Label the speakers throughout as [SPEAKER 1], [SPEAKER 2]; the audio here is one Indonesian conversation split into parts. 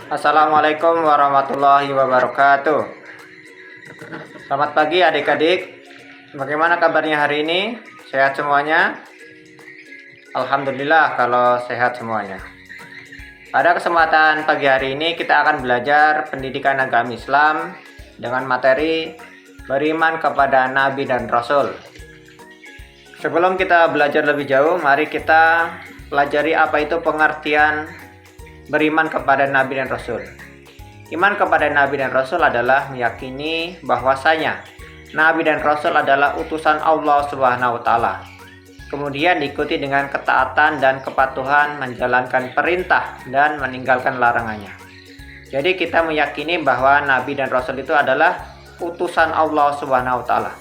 [SPEAKER 1] Assalamualaikum warahmatullahi wabarakatuh. Selamat pagi adik-adik. Bagaimana kabarnya hari ini? Sehat semuanya? Alhamdulillah kalau sehat semuanya. Pada kesempatan pagi hari ini kita akan belajar pendidikan agama Islam dengan materi beriman kepada Nabi dan Rasul. Sebelum kita belajar lebih jauh, mari kita pelajari apa itu pengertian beriman kepada Nabi dan Rasul. Iman kepada Nabi dan Rasul adalah meyakini bahwasanya Nabi dan Rasul adalah utusan Allah Subhanahu wa Ta'ala. Kemudian diikuti dengan ketaatan dan kepatuhan, menjalankan perintah dan meninggalkan larangannya. Jadi kita meyakini bahwa Nabi dan Rasul itu adalah utusan Allah Subhanahu wa Ta'ala.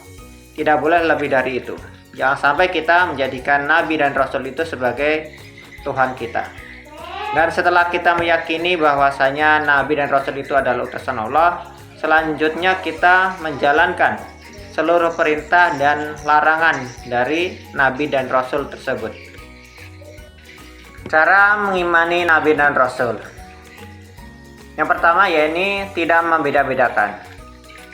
[SPEAKER 1] Tidak boleh lebih dari itu. Jangan sampai kita menjadikan Nabi dan Rasul itu sebagai Tuhan kita. Dan setelah kita meyakini bahwasanya Nabi dan Rasul itu adalah utusan Allah, selanjutnya kita menjalankan seluruh perintah dan larangan dari Nabi dan Rasul tersebut. Cara mengimani Nabi dan Rasul. Yang pertama yaitu tidak membeda-bedakan.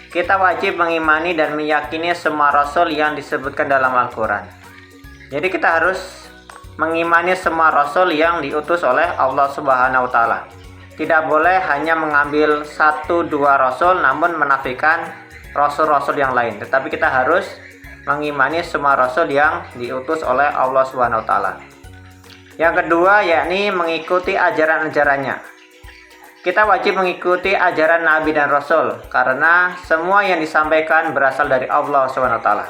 [SPEAKER 1] Kita wajib mengimani dan meyakini semua Rasul yang disebutkan dalam Al-Quran. Jadi kita harus mengimani semua Rasul yang diutus oleh Allah Subhanahu wa Ta'ala. Tidak boleh hanya mengambil 1-2 Rasul namun menafikan Rasul-Rasul yang lain. Tetapi kita harus mengimani semua Rasul yang diutus oleh Allah Subhanahu wa Ta'ala. Yang kedua yakni mengikuti ajaran-ajarannya. Kita wajib mengikuti ajaran Nabi dan Rasul karena semua yang disampaikan berasal dari Allah Subhanahu wa Ta'ala.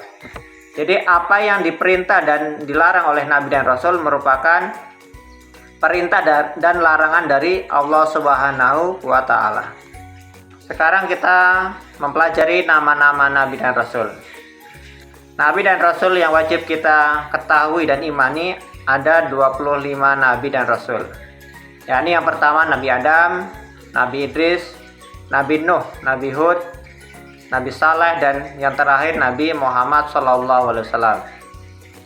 [SPEAKER 1] Jadi apa yang diperintah dan dilarang oleh Nabi dan Rasul merupakan perintah dan larangan dari Allah Subhanahu wa Ta'ala. Sekarang kita mempelajari nama-nama Nabi dan Rasul. Nabi dan Rasul yang wajib kita ketahui dan imani ada 25 Nabi dan Rasul. Yakni yang pertama Nabi Adam, Nabi Idris, Nabi Nuh, Nabi Hud, Nabi Saleh, dan yang terakhir Nabi Muhammad SAW.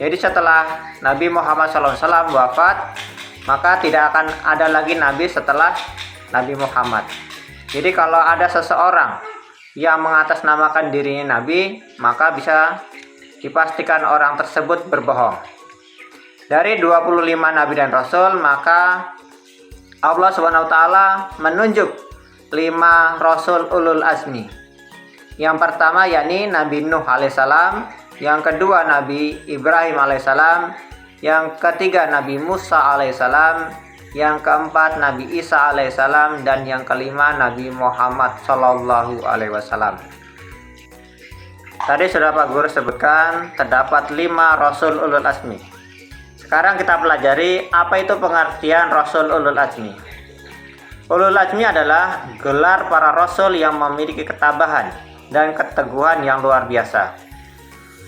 [SPEAKER 1] Jadi setelah Nabi Muhammad SAW wafat, maka tidak akan ada lagi Nabi setelah Nabi Muhammad. Jadi kalau ada seseorang yang mengatasnamakan dirinya Nabi, maka bisa dipastikan orang tersebut berbohong. Dari 25 Nabi dan Rasul, maka Allah Subhanahu wa Ta'ala menunjuk 5 Rasul Ulul Azmi. Yang pertama yakni Nabi Nuh alaihissalam, yang kedua Nabi Ibrahim alaihissalam, yang ketiga Nabi Musa alaihissalam, yang keempat Nabi Isa alaihissalam, dan yang kelima Nabi Muhammad sallallahu alaihi wasallam. Tadi sudah Pak Guru sebutkan terdapat 5 Rasul Ulul Azmi. Sekarang kita pelajari apa itu pengertian Rasul Ulul Azmi. Ulul Azmi adalah gelar para Rasul yang memiliki ketabahan dan keteguhan yang luar biasa.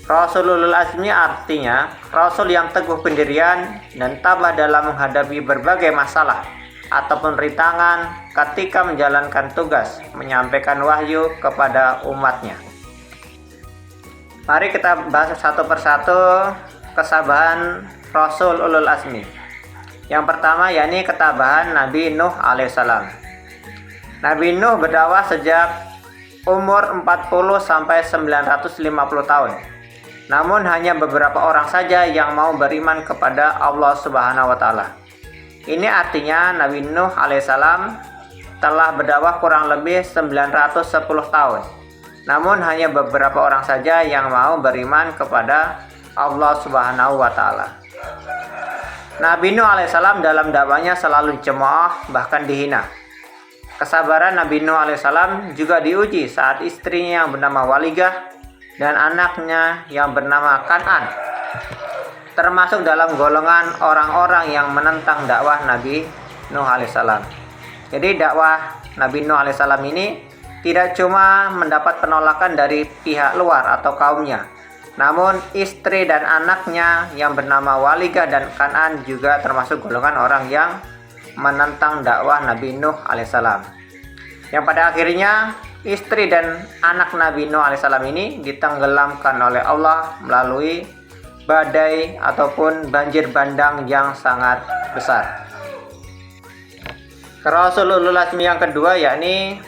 [SPEAKER 1] Rasul Ulul Azmi artinya Rasul yang teguh pendirian dan tabah dalam menghadapi berbagai masalah ataupun rintangan ketika menjalankan tugas menyampaikan wahyu kepada umatnya. Mari kita bahas satu persatu kesabahan Rasul Ulul Azmi. Yang pertama yakni ketabahan Nabi Nuh alaihissalam. Nabi Nuh berdakwah sejak umur 40 sampai 950 tahun. Namun hanya beberapa orang saja yang mau beriman kepada Allah Subhanahu wa Ta'ala. Ini artinya Nabi Nuh alaihissalam telah berdakwah kurang lebih 910 tahun. Namun hanya beberapa orang saja yang mau beriman kepada Allah Subhanahu wa Ta'ala. Nabi Nuh alaihissalam dalam dakwahnya selalu dicemooh bahkan dihina. Kesabaran Nabi Nuh alaihissalam juga diuji saat istrinya yang bernama Waligah dan anaknya yang bernama Kan'an termasuk dalam golongan orang-orang yang menentang dakwah Nabi Nuh alaihissalam. Jadi dakwah Nabi Nuh alaihissalam ini tidak cuma mendapat penolakan dari pihak luar atau kaumnya, namun istri dan anaknya yang bernama Waligah dan Kan'an juga termasuk golongan orang yang menentang dakwah Nabi Nuh alaihissalam. Yang pada akhirnya istri dan anak Nabi Nuh alaihissalam ini ditenggelamkan oleh Allah melalui badai ataupun banjir bandang yang sangat besar. Rasul ulul azmi yang kedua yakni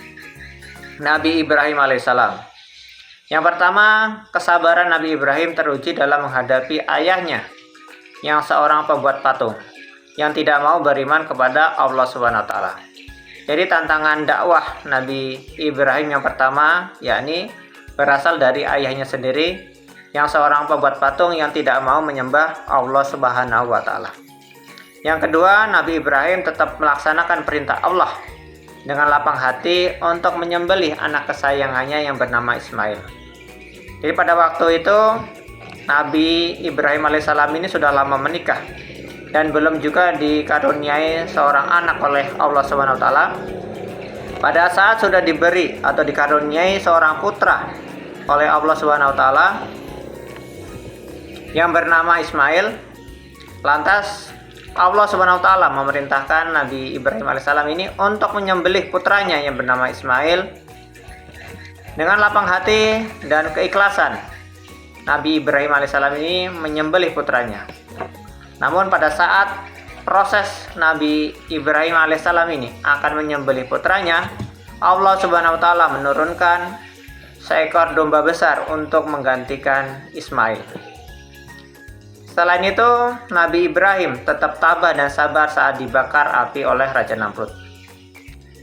[SPEAKER 1] Nabi Ibrahim alaihissalam. Yang pertama, kesabaran Nabi Ibrahim teruji dalam menghadapi ayahnya yang seorang pembuat patung yang tidak mau beriman kepada Allah Subhanahu wa taala. Jadi tantangan dakwah Nabi Ibrahim yang pertama yakni berasal dari ayahnya sendiri yang seorang pembuat patung yang tidak mau menyembah Allah Subhanahu wa taala. Yang kedua, Nabi Ibrahim tetap melaksanakan perintah Allah dengan lapang hati untuk menyembelih anak kesayangannya yang bernama Ismail. Jadi pada waktu itu Nabi Ibrahim alaihissalam ini sudah lama menikah dan belum juga dikaruniai seorang anak oleh Allah Subhanahu wa taala. Pada saat sudah diberi atau dikaruniai seorang putra oleh Allah Subhanahu wa taala yang bernama Ismail, lantas Allah Subhanahu wa taala memerintahkan Nabi Ibrahim alaihissalam ini untuk menyembelih putranya yang bernama Ismail. Dengan lapang hati dan keikhlasan, Nabi Ibrahim alaihissalam ini menyembelih putranya. Namun pada saat proses Nabi Ibrahim alaihissalam ini akan menyembelih putranya, Allah Subhanahu wa taala menurunkan seekor domba besar untuk menggantikan Ismail. Selain itu, Nabi Ibrahim tetap tabah dan sabar saat dibakar api oleh Raja Namrud.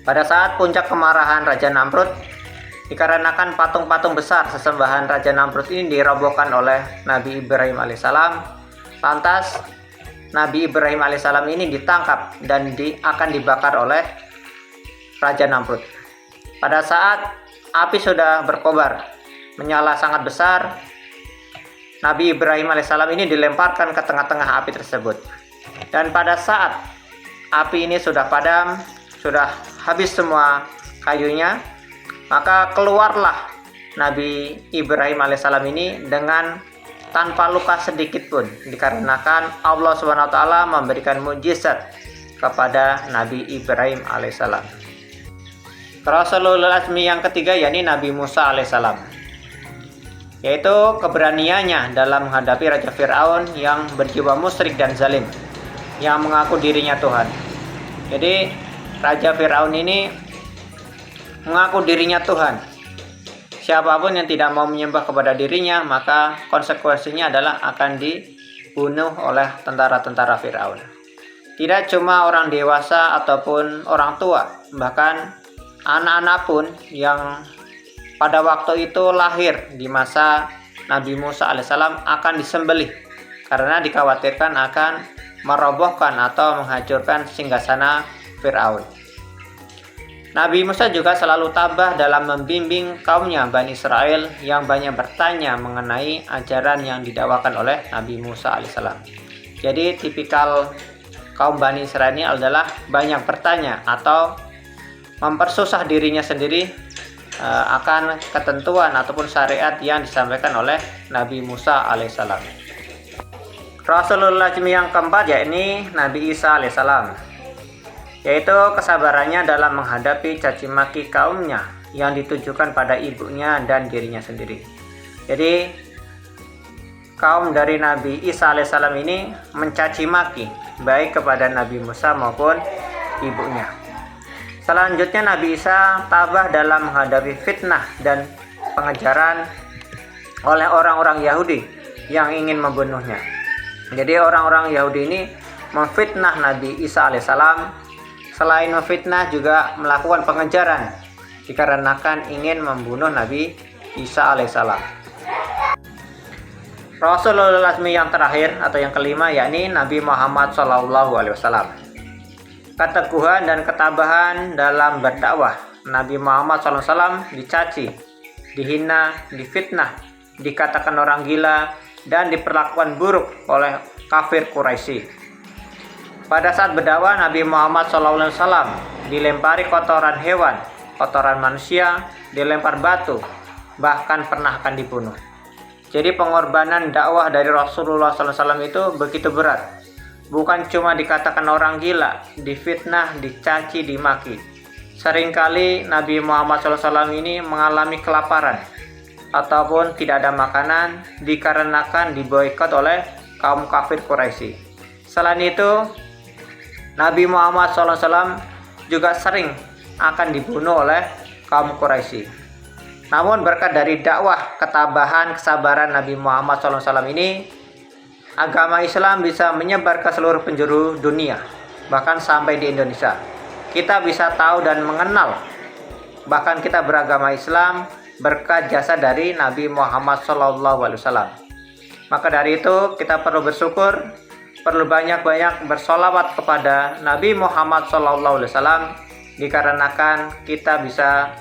[SPEAKER 1] Pada saat puncak kemarahan Raja Namrud, dikarenakan patung-patung besar sesembahan Raja Namrud ini dirobohkan oleh Nabi Ibrahim alaihissalam, lantas Nabi Ibrahim alaihissalam ini ditangkap dan akan dibakar oleh Raja Namrud. Pada saat api sudah berkobar, menyala sangat besar, Nabi Ibrahim alaihissalam ini dilemparkan ke tengah-tengah api tersebut. Dan pada saat api ini sudah padam, sudah habis semua kayunya, maka keluarlah Nabi Ibrahim alaihissalam ini dengan tanpa luka sedikit pun, dikarenakan Allah Subhanahu wa taala memberikan mukjizat kepada Nabi Ibrahim alaihissalam. Rasulul azmi yang ketiga yakni Nabi Musa alaihissalam, yaitu keberaniannya dalam menghadapi Raja Fir'aun yang berjiwa musyrik dan zalim, yang mengaku dirinya Tuhan. Jadi Raja Fir'aun ini mengaku dirinya Tuhan. Siapapun yang tidak mau menyembah kepada dirinya, maka konsekuensinya adalah akan dibunuh oleh tentara-tentara Fir'aun. Tidak cuma orang dewasa ataupun orang tua, bahkan anak-anak pun yang pada waktu itu lahir di masa Nabi Musa alaihissalam akan disembelih karena dikhawatirkan akan merobohkan atau menghancurkan singgasana Fir'aun. Nabi Musa juga selalu tabah dalam membimbing kaumnya Bani Israel yang banyak bertanya mengenai ajaran yang didakwakan oleh Nabi Musa alaihissalam. Jadi tipikal kaum Bani Israel ini adalah banyak bertanya atau mempersusah dirinya sendiri akan ketentuan ataupun syariat yang disampaikan oleh Nabi Musa alaihissalam. Rasulullah yang keempat yakni Nabi Isa alaihissalam, yaitu kesabarannya dalam menghadapi caci maki kaumnya yang ditujukan pada ibunya dan dirinya sendiri. Jadi kaum dari Nabi Isa alaihissalam ini mencaci maki baik kepada Nabi Musa maupun ibunya. Selanjutnya Nabi Isa tabah dalam menghadapi fitnah dan pengejaran oleh orang-orang Yahudi yang ingin membunuhnya. Jadi orang-orang Yahudi ini memfitnah Nabi Isa alaihissalam. Selain memfitnah juga melakukan pengejaran dikarenakan ingin membunuh Nabi Isa alaihissalam. Rasulullah azmi yang terakhir atau yang kelima yakni Nabi Muhammad SAW. Keteguhan dan ketabahan dalam berdakwah. Nabi Muhammad SAW dicaci, dihina, difitnah, dikatakan orang gila, dan diperlakukan buruk oleh kafir Quraisy. Pada saat berdakwah, Nabi Muhammad SAW dilempari kotoran hewan, kotoran manusia, dilempar batu, bahkan pernah akan dibunuh. Jadi pengorbanan dakwah dari Rasulullah SAW itu begitu berat. Bukan cuma dikatakan orang gila, difitnah, dicaci, dimaki. Seringkali Nabi Muhammad SAW ini mengalami kelaparan ataupun tidak ada makanan dikarenakan diboikot oleh kaum kafir Quraisy. Selain itu, Nabi Muhammad SAW juga sering akan dibunuh oleh kaum Quraisy. Namun berkat dari dakwah, ketabahan, kesabaran Nabi Muhammad SAW ini, agama Islam bisa menyebar ke seluruh penjuru dunia, bahkan sampai di Indonesia. Kita bisa tahu dan mengenal, bahkan kita beragama Islam berkat jasa dari Nabi Muhammad SAW. Maka dari itu kita perlu bersyukur, perlu banyak-banyak bersolawat kepada Nabi Muhammad SAW, dikarenakan kita bisa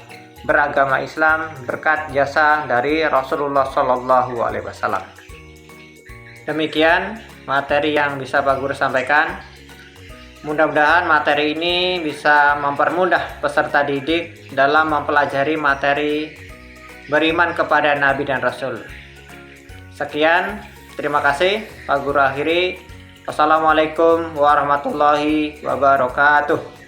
[SPEAKER 1] beragama Islam berkat jasa dari Rasulullah SAW. Demikian materi yang bisa Pak Guru sampaikan. Mudah-mudahan materi ini bisa mempermudah peserta didik dalam mempelajari materi beriman kepada Nabi dan Rasul. Sekian, terima kasih Pak Guru akhiri. Wassalamualaikum warahmatullahi wabarakatuh.